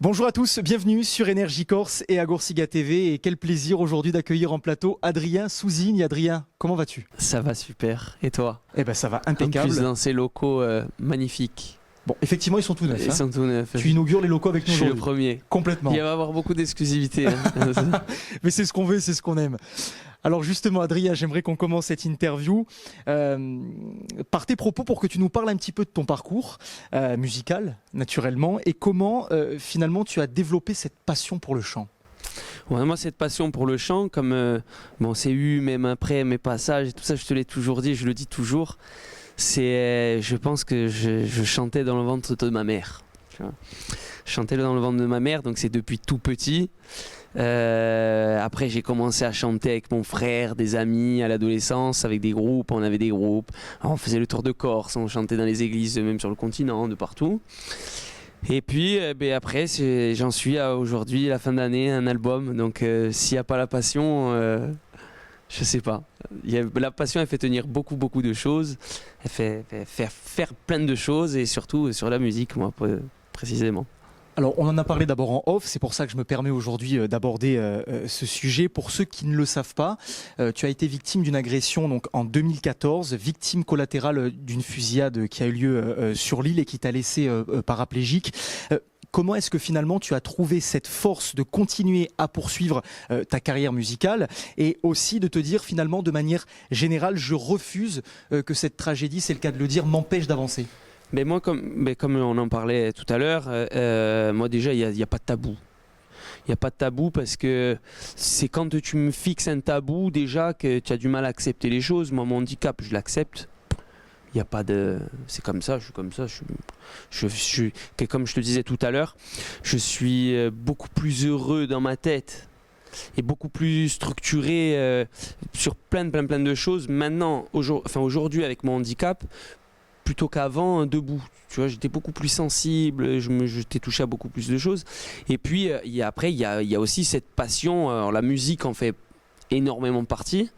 Bonjour à tous, bienvenue sur Énergie Corse et à Gorsiga TV et quel plaisir aujourd'hui d'accueillir en plateau Adrien Souzini. Adrien, comment vas-tu? Ça va super, et toi? Eh ben ça va En impeccable. plus dans ces locaux magnifiques. Bon, effectivement ils sont tout neufs. Ils sont tout neufs. Tu inaugures les locaux avec nous Je suis le aujourd'hui. premier. Complètement. Il va y avoir beaucoup d'exclusivité. Mais c'est ce qu'on veut, c'est ce qu'on aime. Alors justement Adrien, j'aimerais qu'on commence cette interview par tes propos pour que tu nous parles un petit peu de ton parcours musical naturellement et comment finalement tu as développé cette passion pour le chant. Ouais, moi cette passion pour le chant, comme c'est eu même après mes passages et tout ça, je te l'ai toujours dit, je le dis toujours, c'est je pense que je chantais dans le ventre de ma mère. Tu vois. Je chantais dans le ventre de ma mère, donc c'est depuis tout petit. Après j'ai commencé à chanter avec mon frère, des amis à l'adolescence, avec des groupes, on avait des groupes, alors, on faisait le tour de Corse, on chantait dans les églises, même sur le continent, de partout. Et puis après j'en suis à aujourd'hui, la fin d'année, un album, donc s'il n'y a pas la passion, je sais pas. La passion elle fait tenir beaucoup de choses, elle fait faire plein de choses et surtout sur la musique, moi précisément. Alors, on en a parlé d'abord en off, c'est pour ça que je me permets aujourd'hui d'aborder ce sujet. Pour ceux qui ne le savent pas, tu as été victime d'une agression donc, en 2014, victime collatérale d'une fusillade qui a eu lieu sur l'île et qui t'a laissé paraplégique. Comment est-ce que finalement tu as trouvé cette force de continuer à poursuivre ta carrière musicale et aussi de te dire finalement de manière générale, je refuse que cette tragédie, c'est le cas de le dire, m'empêche d'avancer? Mais moi, comme on en parlait tout à l'heure, moi déjà, il n'y a pas de tabou. Il n'y a pas de tabou parce que c'est quand tu me fixes un tabou déjà que tu as du mal à accepter les choses. Moi, mon handicap, je l'accepte. Il n'y a pas de... C'est comme ça, je suis comme ça. Comme je te disais tout à l'heure, je suis beaucoup plus heureux dans ma tête et beaucoup plus structuré sur plein de choses. Maintenant, aujourd'hui, avec mon handicap, plutôt qu'avant, debout. Tu vois, j'étais beaucoup plus sensible, j'étais touché à beaucoup plus de choses. Et puis, après, il y a aussi cette passion. Alors, la musique en fait énormément partie.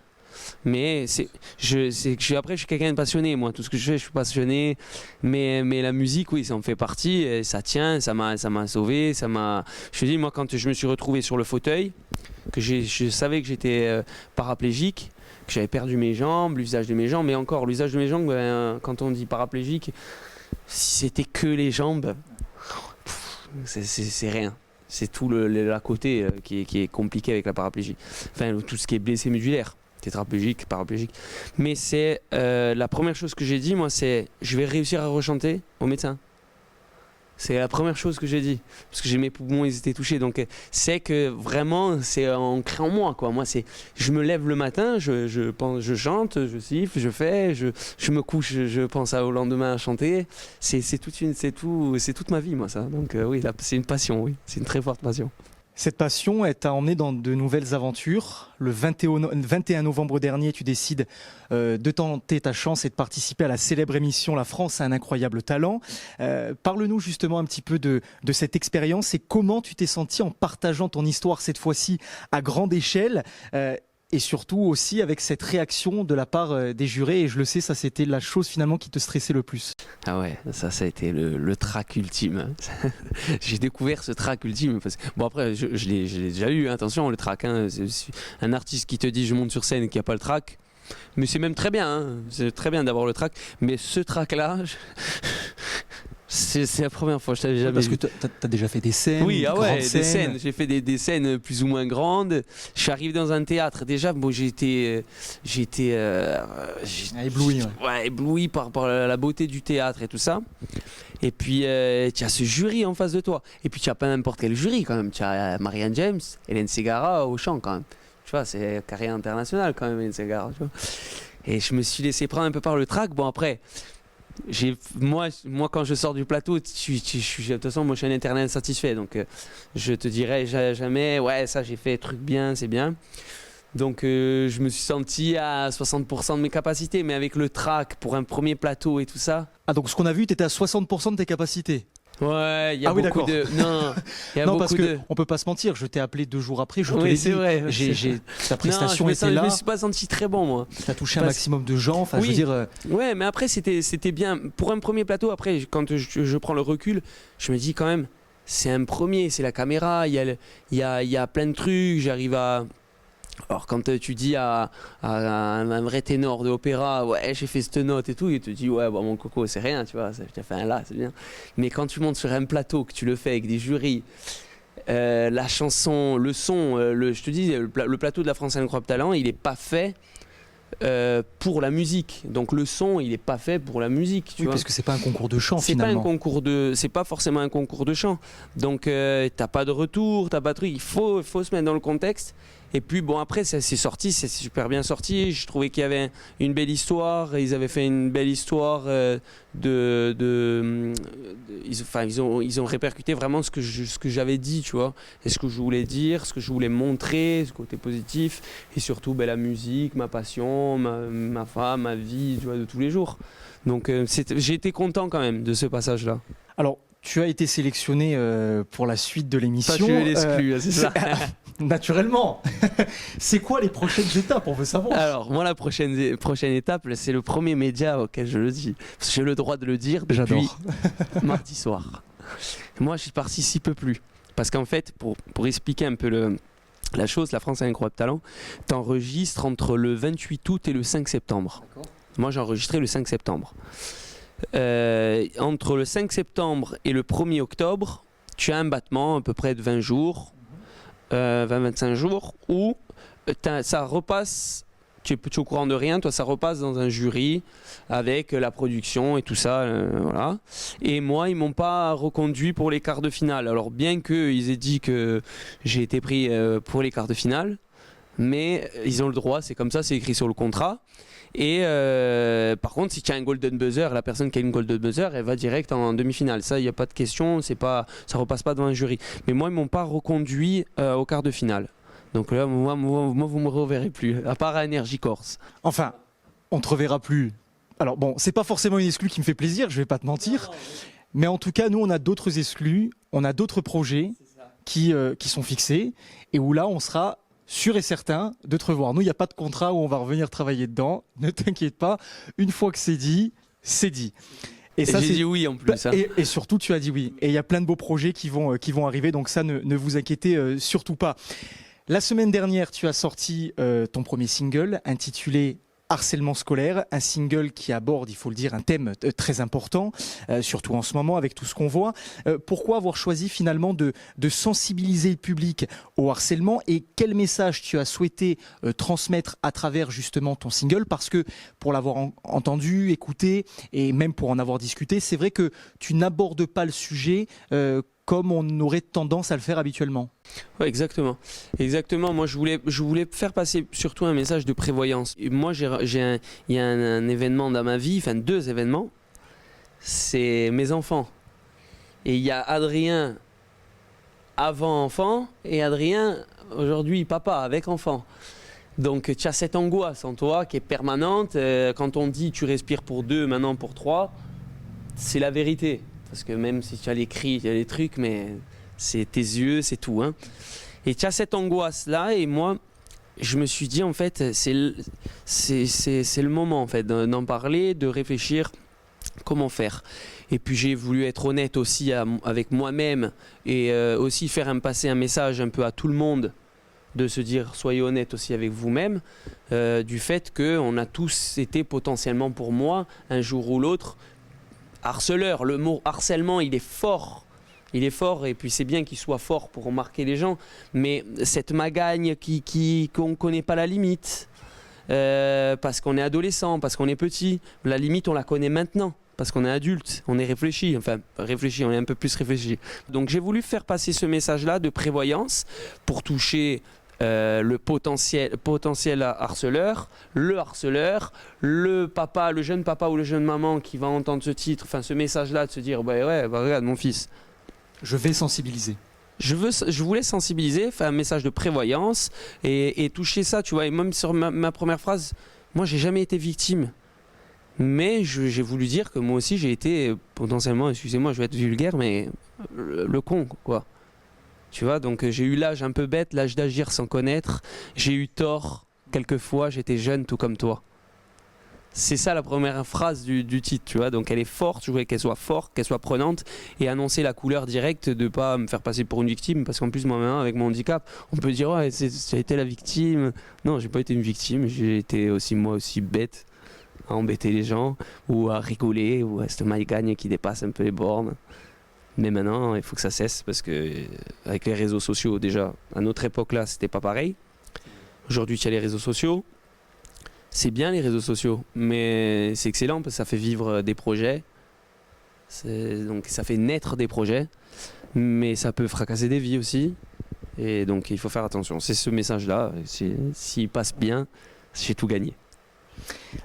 Mais après, je suis quelqu'un de passionné. Moi, tout ce que je fais, je suis passionné. Mais la musique, oui, ça en fait partie. Et ça tient, ça m'a sauvé. Je te dis, moi, quand je me suis retrouvé sur le fauteuil, que je savais que j'étais paraplégique, que j'avais perdu mes jambes, l'usage de mes jambes, mais encore l'usage de mes jambes, quand on dit paraplégique, si c'était que les jambes, c'est rien. C'est tout l'à côté qui est compliqué avec la paraplégie. Enfin, tout ce qui est blessé médulaire, tétraplégique, paraplégique. Mais c'est la première chose que j'ai dit, moi, c'est je vais réussir à rechanter au médecin. C'est la première chose que j'ai dit, parce que mes poumons ils étaient touchés, donc c'est que vraiment c'est ancré en moi, quoi. Moi c'est, je me lève le matin, je pense, je chante, je siffle, je fais, je me couche, je pense au lendemain à chanter. C'est toute ma vie, moi ça. Donc oui, là, c'est une passion, oui, c'est une très forte passion. Cette passion, elle t'a emmené dans de nouvelles aventures. Le 21 novembre dernier, tu décides de tenter ta chance et de participer à la célèbre émission La France a un incroyable talent. Parle-nous justement un petit peu de cette expérience et comment tu t'es senti en partageant ton histoire cette fois-ci à grande échelle et surtout aussi avec cette réaction de la part des jurés. Et je le sais, ça c'était la chose finalement qui te stressait le plus. Ah ouais, ça a été le trac ultime. J'ai découvert ce trac ultime. Bon après, je l'ai déjà eu, hein, attention, le trac. Hein, c'est un artiste qui te dit je monte sur scène et qu'il n'y a pas le trac. Mais c'est même très bien, hein, c'est très bien d'avoir le trac. Mais ce trac-là... C'est la première fois, je t'avais jamais parce vu. que tu as déjà fait des scènes. Oui, des scènes. scènes. J'ai fait des scènes plus ou moins grandes. Je suis arrivé dans un théâtre. Déjà, bon, j'ai été ébloui. Ouais, ébloui par la beauté du théâtre et tout ça. Et puis, tu as ce jury en face de toi. Et puis, tu n'as pas n'importe quel jury quand même. Tu as Marianne James, Hélène Ségara au chant quand même. Tu vois, c'est carrière internationale quand même, Hélène Ségara. Tu vois. Et je me suis laissé prendre un peu par le trac. Bon, après... Moi, quand je sors du plateau, de toute façon, moi je suis un éternel satisfait, donc je te dirai jamais, ouais, ça j'ai fait truc bien, c'est bien. Donc je me suis senti à 60% de mes capacités, mais avec le track pour un premier plateau et tout ça. Ah, donc ce qu'on a vu, tu étais à 60% de tes capacités. Ouais, il y a beaucoup de... Non, non parce qu'on peut pas se mentir, je t'ai appelé 2 jours après, je te l'ai dit, vrai, ta prestation était là. Je me suis pas senti très bon, moi. T'as touché un maximum de gens, enfin oui. Je veux dire... Ouais, mais après c'était bien. Pour un premier plateau, après, quand je prends le recul, je me dis quand même, c'est un premier, c'est la caméra, il y a plein de trucs, j'arrive à... Alors quand tu dis à un vrai ténor de opéra, ouais j'ai fait cette note et tout, il te dit ouais bon, mon coco c'est rien, tu vois, j'ai fait un là, c'est bien. Mais quand tu montes sur un plateau, que tu le fais avec des jurys, la chanson, le son, je te dis, le plateau de la France Incroyable Talent, il n'est pas fait pour la musique. Donc le son, il n'est pas fait pour la musique. Tu vois, parce que c'est pas un concours de chant c'est finalement. C'est pas forcément un concours de chant. Donc t'as pas de retour, t'as pas de truc. Il faut se mettre dans le contexte. Et puis bon après c'est sorti, c'est super bien sorti. Je trouvais qu'il y avait une belle histoire. Ils avaient fait une belle histoire ils ont répercuté vraiment ce que j'avais dit, tu vois, et ce que je voulais dire, ce que je voulais montrer, ce côté positif, et surtout la musique, ma passion, ma femme, ma vie, tu vois, de tous les jours. Donc j'ai été content quand même de ce passage-là. Alors, tu as été sélectionné pour la suite de l'émission. Toi, tu es l'exclu, c'est ça. Naturellement. C'est quoi les prochaines étapes, on veut savoir. Alors, moi, la prochaine étape, c'est le premier média auquel je le dis. Parce que j'ai le droit de le dire depuis mardi soir. Moi, je participe plus. Parce qu'en fait, pour expliquer un peu la chose, la France a un incroyable talent, t'enregistres entre le 28 août et le 5 septembre. Moi, j'ai enregistré le 5 septembre. Entre le 5 septembre et le 1er octobre, tu as un battement à peu près de 20 jours, 20-25 jours, où ça repasse, tu es au courant de rien, toi ça repasse dans un jury avec la production et tout ça, voilà. Et moi, ils m'ont pas reconduit pour les quarts de finale. Alors bien qu'ils aient dit que j'ai été pris pour les quarts de finale, mais ils ont le droit, c'est comme ça, c'est écrit sur le contrat. Et par contre, si tu as un golden buzzer, la personne qui a une golden buzzer, elle va direct en demi-finale. Ça, il n'y a pas de question, ça repasse pas devant un jury. Mais moi, ils m'ont pas reconduit au quart de finale. Donc là, moi, vous me reverrez plus, à part à Énergie Corse. Enfin, on te reverra plus. Alors bon, c'est pas forcément une exclue qui me fait plaisir, je vais pas te mentir. Mais en tout cas, nous, on a d'autres exclus, on a d'autres projets qui sont fixés et où là, on sera sûr et certain de te revoir. Nous, il n'y a pas de contrat où on va revenir travailler dedans. Ne t'inquiète pas. Une fois que c'est dit, c'est dit. Et ça, j'ai dit oui en plus. Et surtout, tu as dit oui. Et il y a plein de beaux projets qui vont arriver. Donc ça, ne vous inquiétez surtout pas. La semaine dernière, tu as sorti ton premier single intitulé Harcèlement scolaire, un single qui aborde, il faut le dire, un thème très important, surtout en ce moment avec tout ce qu'on voit. Pourquoi avoir choisi finalement de sensibiliser le public au harcèlement et quel message tu as souhaité transmettre à travers justement ton single? Parce que pour l'avoir entendu, écouté et même pour en avoir discuté, c'est vrai que tu n'abordes pas le sujet comme on aurait tendance à le faire habituellement. Ouais, exactement. Moi, je voulais faire passer surtout un message de prévoyance. Et moi, il y a un événement dans ma vie, enfin 2 événements. C'est mes enfants. Et il y a Adrien avant enfant et Adrien aujourd'hui papa avec enfant. Donc tu as cette angoisse en toi qui est permanente. Quand on dit tu respires pour 2, maintenant pour 3, c'est la vérité. Parce que même si tu as les cris, il y a les trucs, mais c'est tes yeux, c'est tout. Hein. Et tu as cette angoisse-là, et moi, je me suis dit, en fait, c'est le moment en fait, d'en parler, de réfléchir comment faire. Et puis j'ai voulu être honnête aussi avec moi-même, et aussi passer un message un peu à tout le monde, de se dire, soyez honnête aussi avec vous-même, du fait qu'on a tous été potentiellement pour moi, un jour ou l'autre, harceleur. Le mot harcèlement, il est fort, et puis c'est bien qu'il soit fort pour marquer les gens, mais cette magagne qu'on ne connaît pas la limite, parce qu'on est adolescent, parce qu'on est petit, la limite on la connaît maintenant, parce qu'on est adulte, on est réfléchi, on est un peu plus réfléchi. Donc j'ai voulu faire passer ce message-là de prévoyance pour toucher le potentiel harceleur, le papa, le jeune papa ou le jeune maman qui va entendre ce titre, enfin ce message-là, de se dire regarde mon fils. Je vais sensibiliser. Je voulais sensibiliser, faire un message de prévoyance et toucher ça, tu vois. Et même sur ma première phrase, moi j'ai jamais été victime, mais j'ai voulu dire que moi aussi j'ai été potentiellement, excusez-moi, je vais être vulgaire, mais le con quoi. Tu vois, donc j'ai eu l'âge un peu bête, l'âge d'agir sans connaître. J'ai eu tort quelquefois, j'étais jeune tout comme toi. C'est ça la première phrase du titre, tu vois. Donc elle est forte, je voulais qu'elle soit forte, qu'elle soit prenante et annoncer la couleur directe, de pas me faire passer pour une victime, parce qu'en plus moi maintenant avec mon handicap, on peut dire ouais, j'ai été la victime. Non, j'ai pas été une victime, j'ai été aussi moi aussi bête à embêter les gens ou à rigoler ou à cette maille-gagne qui dépasse un peu les bornes. Mais maintenant, il faut que ça cesse parce que avec les réseaux sociaux déjà, à notre époque là, c'était pas pareil. Aujourd'hui, tu as les réseaux sociaux. C'est bien les réseaux sociaux, mais c'est excellent parce que ça fait vivre des projets, donc ça fait naître des projets, mais ça peut fracasser des vies aussi, et donc il faut faire attention. C'est ce message-là, s'il passe bien, j'ai tout gagné.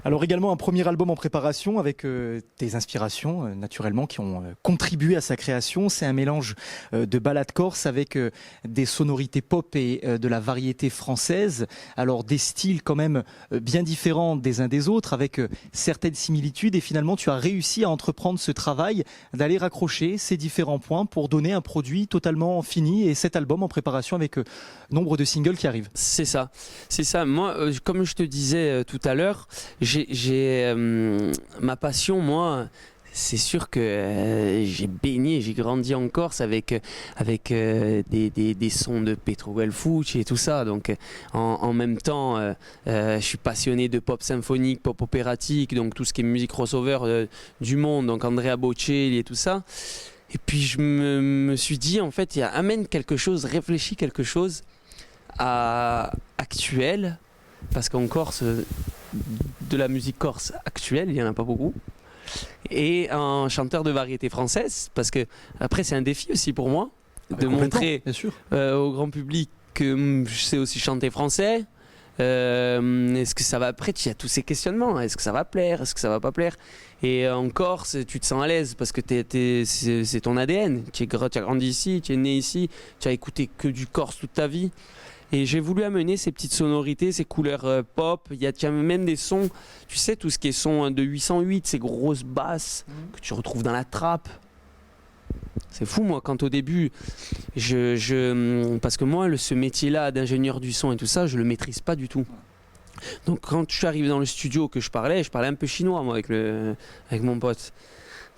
Alors également un premier album en préparation avec des inspirations naturellement qui ont contribué à sa création. C'est un mélange de ballades corse avec des sonorités pop et de la variété française. Alors des styles quand même bien différents des uns des autres avec certaines similitudes et finalement tu as réussi à entreprendre ce travail d'aller raccrocher ces différents points pour donner un produit totalement fini et cet album en préparation avec nombre de singles qui arrivent. C'est ça. Moi, comme je te disais tout à l'heure, j'ai ma passion, moi, c'est sûr que j'ai baigné, j'ai grandi en Corse avec des sons de Petro Guelfucci et tout ça. Donc en même temps, je suis passionné de pop symphonique, pop opératique, donc tout ce qui est musique crossover du monde, donc Andrea Bocelli et tout ça. Et puis je me suis dit, en fait, amène quelque chose, réfléchis quelque chose actuel, parce qu'en Corse, de la musique corse actuelle, il n'y en a pas beaucoup, et un chanteur de variété française, parce que après c'est un défi aussi pour moi de montrer au grand public que je sais aussi chanter français. Est-ce que ça va, après il y a tous ces questionnements, est-ce que ça va plaire, est-ce que ça va pas plaire, et en Corse tu te sens à l'aise parce que c'est ton ADN, tu as grandi ici, tu es né ici, tu as écouté que du Corse toute ta vie. Et j'ai voulu amener ces petites sonorités, ces couleurs pop. Il y a même des sons, tu sais, tout ce qui est son de 808, ces grosses basses que tu retrouves dans la trappe. C'est fou, moi, quand au début, parce que moi, ce métier-là d'ingénieur du son et tout ça, je le maîtrise pas du tout. Donc quand je suis arrivé dans le studio que je parlais un peu chinois, moi, avec mon pote.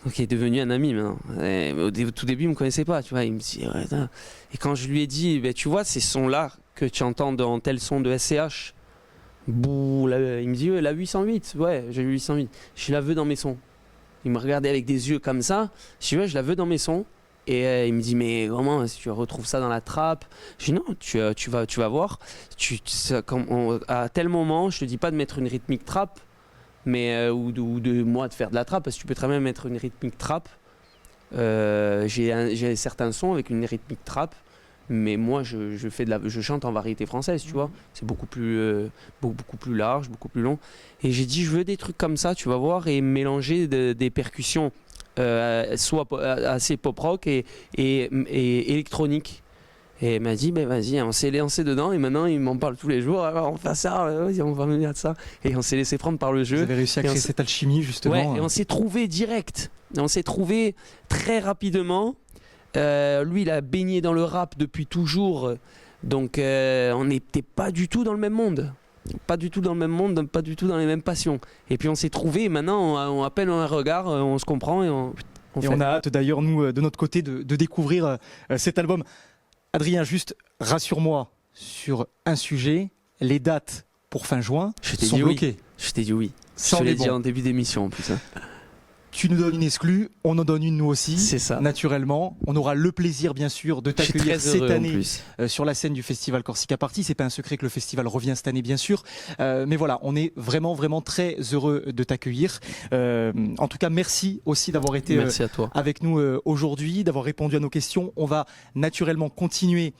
Donc il est devenu un ami maintenant. Et au tout début, il me connaissait pas, tu vois. Il me dit, ouais, et quand je lui ai dit, tu vois, ces sons-là que tu entends dans tel son de SCH, il me dit, la 808, ouais, j'ai eu 808. Je la veux dans mes sons. Il me regardait avec des yeux comme ça. Je dis, ouais, je la veux dans mes sons. Et il me dit, mais comment, si tu retrouves ça dans la trappe? Je dis, non, tu vas voir. À tel moment, je te dis pas de mettre une rythmique trappe, mais ou de moi de faire de la trappe, parce que tu peux très bien mettre une rythmique trappe. J'ai certains sons avec une rythmique trappe, mais moi je chante en variété française, tu vois. C'est beaucoup plus large, beaucoup plus long. Et j'ai dit, je veux des trucs comme ça, tu vas voir, et mélanger des percussions soit assez pop rock et électronique. Et il m'a dit, vas-y, on s'est lancé dedans, et maintenant il m'en parle tous les jours, alors on fait ça, vas-y, on va venir de ça. Et on s'est laissé prendre par le jeu. Vous avez réussi à créer cette alchimie, justement. Ouais, et on s'est trouvé direct. On s'est trouvé très rapidement. Lui, il a baigné dans le rap depuis toujours, donc on n'était pas du tout dans le même monde. Pas du tout dans le même monde, pas du tout dans les mêmes passions. Et puis on s'est trouvé, et maintenant on appelle un regard, on se comprend, et on a hâte d'ailleurs, nous, de notre côté, de découvrir cet album. Adrien, juste rassure-moi sur un sujet, les dates pour fin juin sont bloquées. Je t'ai dit oui. Je te l'ai dit en début d'émission en plus. Tu nous donnes une exclue, on en donne une nous aussi. C'est ça. Naturellement, on aura le plaisir bien sûr de t'accueillir cette année sur la scène du festival Corsica Party. C'est pas un secret que le festival revient cette année bien sûr, mais voilà, on est vraiment très heureux de t'accueillir. En tout cas, merci aussi d'avoir été avec nous aujourd'hui, d'avoir répondu à nos questions. On va naturellement continuer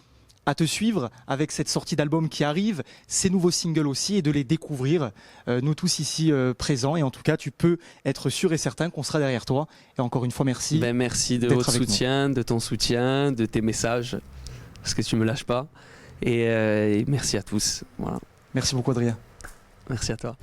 à te suivre avec cette sortie d'album qui arrive, ces nouveaux singles aussi, et de les découvrir, nous tous ici présents. Et en tout cas, tu peux être sûr et certain qu'on sera derrière toi. Et encore une fois, merci. Merci de votre soutien, de ton soutien, de tes messages, parce que tu me lâches pas. Et merci à tous. Voilà. Merci beaucoup, Adrien. Merci à toi.